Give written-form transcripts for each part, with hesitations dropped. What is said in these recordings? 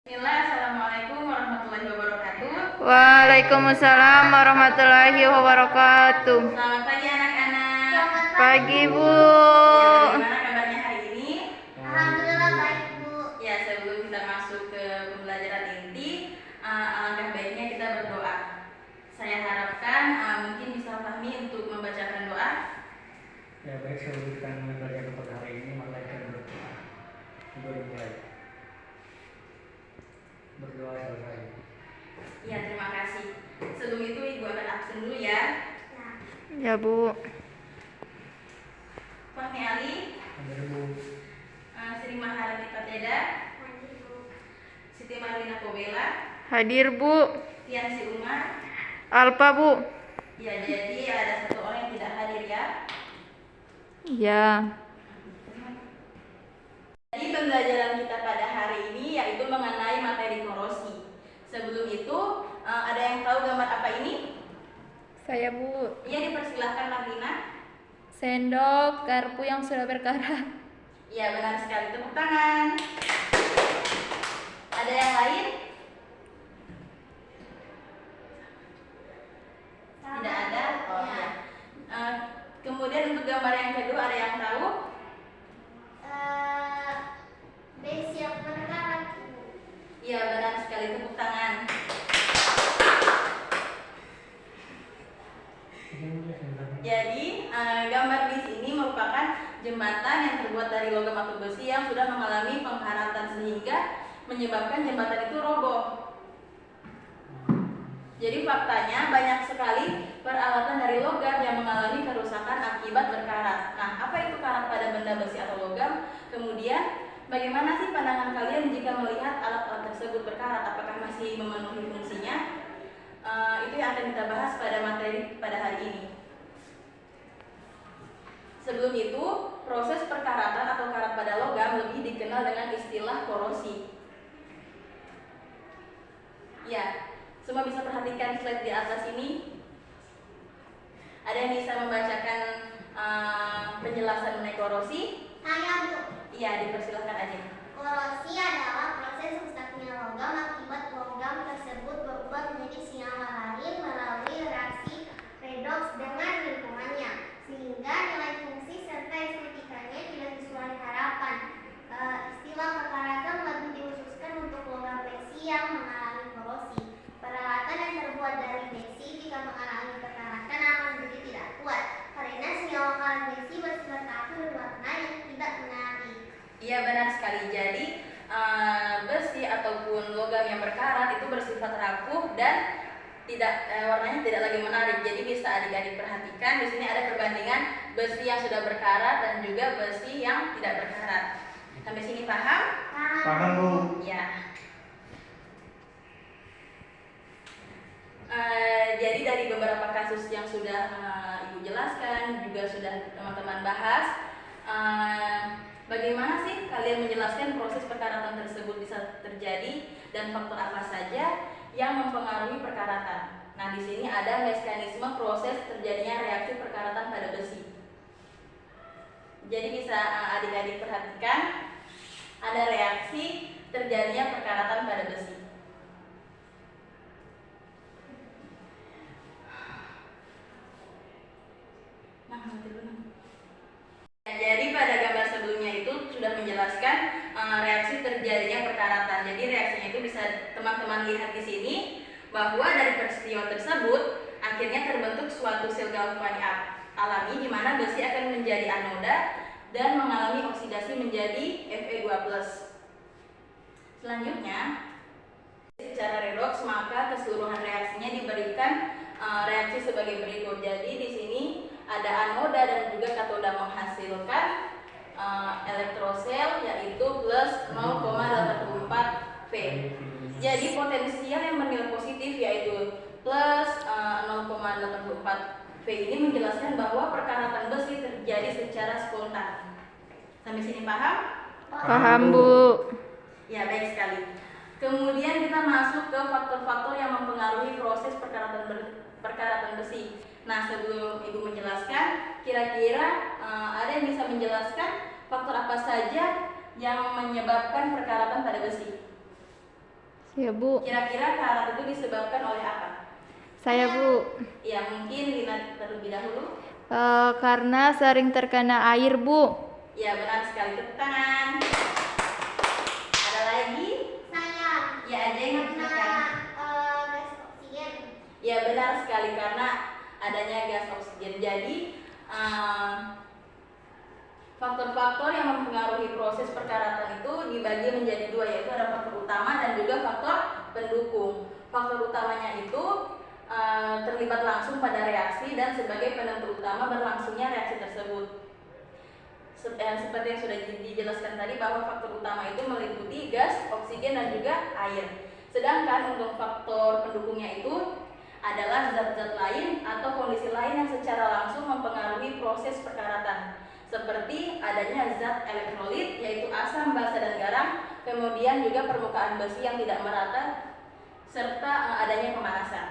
Assalamualaikum warahmatullahi wabarakatuh. Waalaikumsalam warahmatullahi wabarakatuh. Selamat pagi anak-anak. Pagi, Bu. Ya, bagaimana kabarnya hari ini? Alhamdulillah baik, Bu. Ya, sebelum kita masuk ke pembelajaran inti, alangkah baiknya kita berdoa. Saya harapkan mungkin bisa pahami untuk membacakan doa. Ya baik, sebelum kita membaca pada hari ini, maka kita berdoa. Mulai. Berdoa selesai. Ya, terima kasih. Sebelum itu Ibu akan absen dulu ya. Ya, Bu. Fahmi Ali, Hadir, Bu. Sri Maharani Pateda, Siti Marlina Kobela, Hadir, Bu. Tiansi Umar. Alpa, Bu. Ya, jadi ada satu orang yang tidak hadir ya. Ya. Jadi pembelajaran kita pada hari ini yaitu mengenai materi korosi. Sebelum itu, ada yang tahu gambar apa ini? Saya, Bu. Iya, dipersilahkan Marlina. Sendok garpu yang sudah berkarat. Iya, benar sekali. Tepuk tangan. Ada yang lain? Tidak ada? Oh iya. Kemudian untuk gambar yang kedua ada yang tahu? Besi yang berkarat, Bu. Iya, benar sekali. Tepuk tangan. Jadi, gambar di sini merupakan jembatan yang terbuat dari logam atau besi yang sudah mengalami pengkaratan sehingga menyebabkan jembatan itu roboh. Jadi faktanya banyak sekali peralatan dari logam yang mengalami kerusakan akibat berkarat. Nah, apa itu karat pada benda besi atau logam? Kemudian, bagaimana sih pandangan kalian jika melihat alat-alat tersebut berkarat? Apakah masih memenuhi fungsinya? Itu yang akan kita bahas pada materi pada hari ini. Sebelum itu, proses perkaratan atau karat pada logam lebih dikenal dengan istilah korosi. Ya. Semua bisa perhatikan slide di atas ini. Ada yang bisa membacakan penjelasan mengenai korosi? Saya, Bu. Iya, dipersilahkan aja. Korosi adalah proses rusaknya logam akibat logam tersebut berubah menjadi senyawa lain melalui reaksi redoks dengan lingkungannya, sehingga nilai fungsi serta estetikanya tidak sesuai harapan. Istilah perkaratan lebih dikhususkan untuk logam besi yang mengalami korosi. Peralatan yang terbuat dari besi jika mengalami perkaratan akan menjadi tidak kuat karena senyawa karat besi bersifat kaku berwarna yang tidak menarik. Iya, benar sekali. Jadi besi ataupun logam yang berkarat itu bersifat rapuh dan warnanya tidak lagi menarik. Jadi bisa adik-adik perhatikan di sini ada perbandingan besi yang sudah berkarat dan juga besi yang tidak berkarat. Sampai sini paham? Paham, Bu. Ya. Jadi dari beberapa kasus yang sudah Ibu jelaskan, juga sudah teman-teman bahas, bagaimana sih kalian menjelaskan proses perkaratan tersebut bisa terjadi dan faktor apa saja yang mempengaruhi perkaratan. Nah, di sini ada mekanisme proses terjadinya reaksi perkaratan pada besi. Jadi bisa adik-adik perhatikan, ada reaksi terjadinya perkaratan pada besi. Jadi pada gambar sebelumnya itu sudah menjelaskan reaksi terjadinya perkaratan. Jadi reaksinya itu bisa teman-teman lihat di sini bahwa dari peristiwa tersebut akhirnya terbentuk suatu sel galvani alami di mana besi akan menjadi anoda dan mengalami oksidasi menjadi Fe2+. Selanjutnya, secara redoks maka keseluruhan reaksinya diberikan reaksi sebagai berikut. Jadi di sini ada anoda dan juga katoda menghasilkan elektrosel yaitu plus 0,84 V. Jadi potensial yang bernilai positif yaitu plus 0,84 V ini menjelaskan bahwa perkaratan besi terjadi secara spontan. Sampai sini paham? Paham, Bu. Ya, baik sekali. Kemudian kita masuk ke faktor-faktor yang mempengaruhi proses perkaratan besi. Nah, sebelum Ibu menjelaskan, kira-kira ada yang bisa menjelaskan faktor apa saja yang menyebabkan perkaratan pada besi? Ya, Bu. Kira-kira karat itu disebabkan oleh apa? Saya, Bu. Ya, mungkin Lina terlebih dahulu. Karena sering terkena air, Bu. Ya, benar sekali. Tepuk tangan. Ada lagi? Saya. Ya, aja yang Karena silakan. gas oksigen. Ya, benar sekali karena adanya gas oksigen. Jadi, faktor-faktor yang mempengaruhi proses perkaratan itu dibagi menjadi dua, yaitu ada faktor utama dan juga faktor pendukung. Faktor utamanya itu terlibat langsung pada reaksi dan sebagai penentu utama berlangsungnya reaksi tersebut. Seperti yang sudah dijelaskan tadi bahwa faktor utama itu meliputi gas, oksigen, dan juga air. Sedangkan untuk faktor pendukungnya itu adalah zat-zat lain atau kondisi lain yang secara langsung mempengaruhi proses perkaratan, seperti adanya zat elektrolit yaitu asam, basa, dan garam, kemudian juga permukaan besi yang tidak merata, serta adanya pemanasan.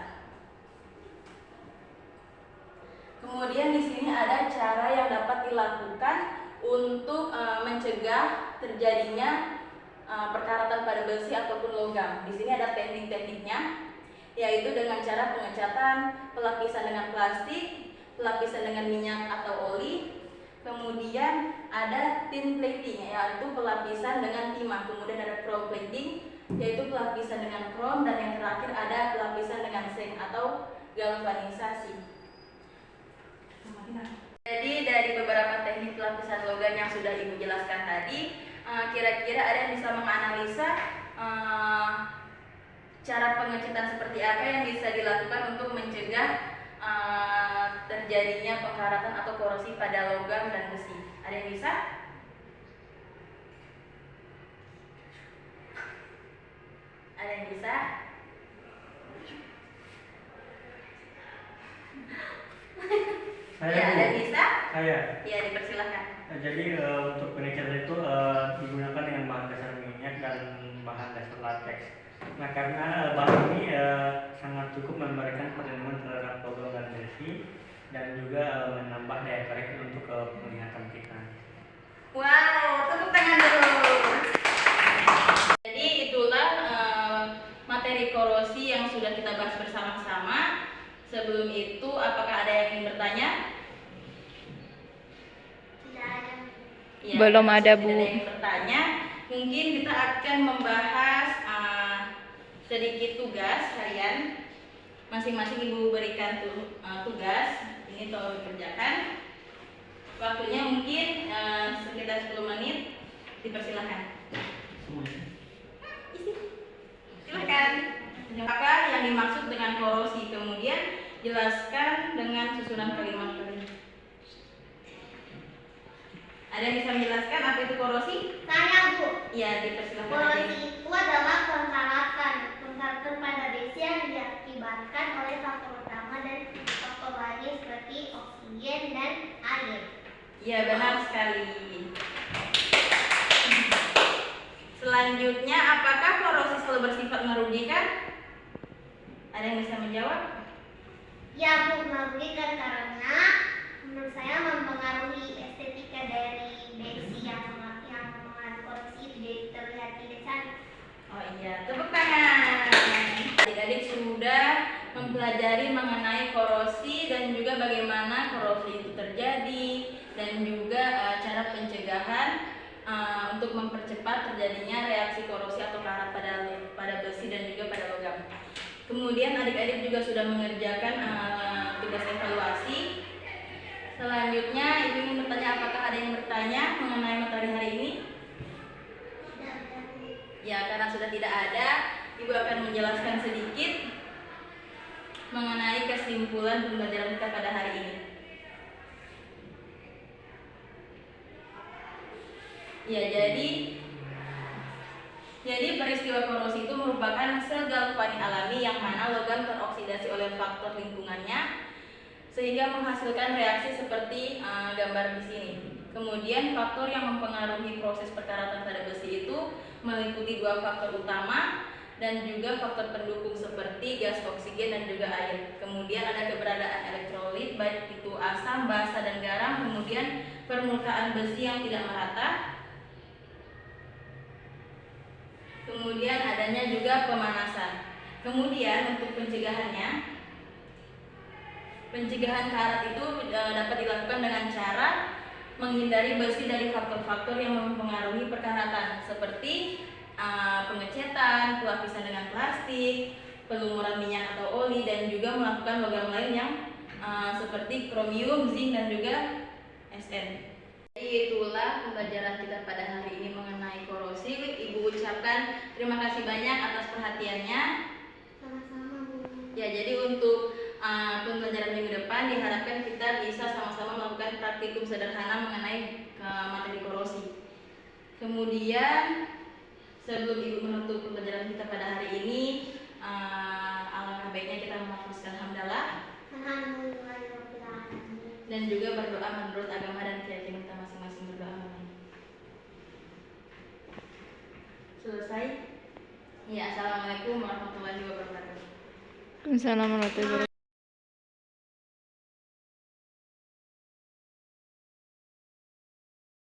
Kemudian di sini ada cara yang dapat dilakukan untuk mencegah terjadinya perkaratan pada besi ataupun logam. Di sini ada teknik-tekniknya, yaitu dengan cara pengecatan, pelapisan dengan plastik, pelapisan dengan minyak atau oli, kemudian ada thin plating, yaitu pelapisan dengan timah, kemudian ada chrome plating, yaitu pelapisan dengan krom, dan yang terakhir ada pelapisan dengan zinc atau galvanisasi. Jadi dari beberapa teknik pelapisan logam yang sudah Ibu jelaskan tadi, kira-kira ada yang bisa menganalisa cara pengecetan seperti apa yang bisa dilakukan untuk mencegah terjadinya pengkaratan atau korosi pada logam dan besi? Ada yang bisa? Ada yang bisa? Saya, Ya, Bu. ada yang bisa? Saya. Ya, dipersilahkan. Jadi untuk pengecetan itu digunakan dengan bahan dasar minyak dan bahan dasar latex. Nah, karena bahan ini sangat cukup memberikan perlindungan terhadap logam dan besi dan juga menambah daya tarik untuk penglihatan kita. Wow, tepuk tangan dulu. Jadi itulah materi korosi yang sudah kita bahas bersama-sama. Sebelum itu, apakah ada yang ingin bertanya? Tidak ada. Ya, Belum kalau ada, tidak Bu. ada yang bertanya, mungkin kita akan membahas sedikit tugas harian. Masing-masing Ibu berikan tugas. Ini tolong dikerjakan. Waktunya mungkin sekitar 10 menit. Dipersilahkan. Silakan. Apakah yang dimaksud dengan korosi? Kemudian jelaskan dengan susunan kalimat kalian. Ada yang bisa menjelaskan apa itu korosi? Saya, Bu. Ya, dipersilahkan. Korosi itu adalah pengkaratan pada besi yang diakibatkan oleh faktor utama dan faktor lain seperti oksigen dan air. Ya, benar sekali. Selanjutnya, apakah korosi selalu bersifat merugikan? Ada yang bisa menjawab? Ya, Bu, merugikan karena menurut saya mempengaruhi estetika dari besi yang mengandung korosi itu jadi terlihat tidak cantik. Oh iya, tepuk tangan. Adik-adik sudah mempelajari mengenai korosi dan juga bagaimana korosi itu terjadi dan juga cara pencegahan untuk mempercepat terjadinya reaksi korosi atau karat pada besi dan juga pada logam. Kemudian adik-adik juga sudah mengerjakan tugas evaluasi. Selanjutnya Ibu ingin bertanya, apakah ada yang bertanya mengenai materi hari ini? Ya, karena sudah tidak ada, Ibu akan menjelaskan sedikit mengenai kesimpulan pembelajaran kita pada hari ini. Ya, jadi peristiwa korosi itu merupakan sel galvani alami yang mana logam teroksidasi oleh faktor lingkungannya sehingga menghasilkan reaksi seperti gambar di sini. Kemudian faktor yang mempengaruhi proses perkaratan pada besi itu meliputi dua faktor utama dan juga faktor pendukung seperti gas oksigen dan juga air. Kemudian ada keberadaan elektrolit baik itu asam, basa, dan garam. Kemudian permukaan besi yang tidak merata. Kemudian ada adanya juga pemanasan. Kemudian untuk pencegahannya, pencegahan karat itu dapat dilakukan dengan cara menghindari besi dari faktor-faktor yang mempengaruhi perkaratan seperti pengecetan, pelapisan dengan plastik, pelumuran minyak atau oli, dan juga melakukan logam lain yang seperti kromium, zinc, dan juga Sn. Jadi itulah pembelajaran kita pada hari ini mengenai korosi. Ibu ucapkan terima kasih banyak atas perhatiannya. Sama-sama, Bu. Ya, jadi untuk pembelajaran minggu depan diharapkan kita bisa sama-sama melakukan praktikum sederhana mengenai materi korosi. Kemudian sebelum Ibu menutup pembelajaran kita pada hari ini, alangkah baiknya kita melafazkan hamdalah dan juga berdoa menurut agama dan keyakinan kita masing-masing. Berdoa. Selesai? Ya, assalamualaikum warahmatullahi wabarakatuh. Assalamualaikum warahmatullahi wabarakatuh.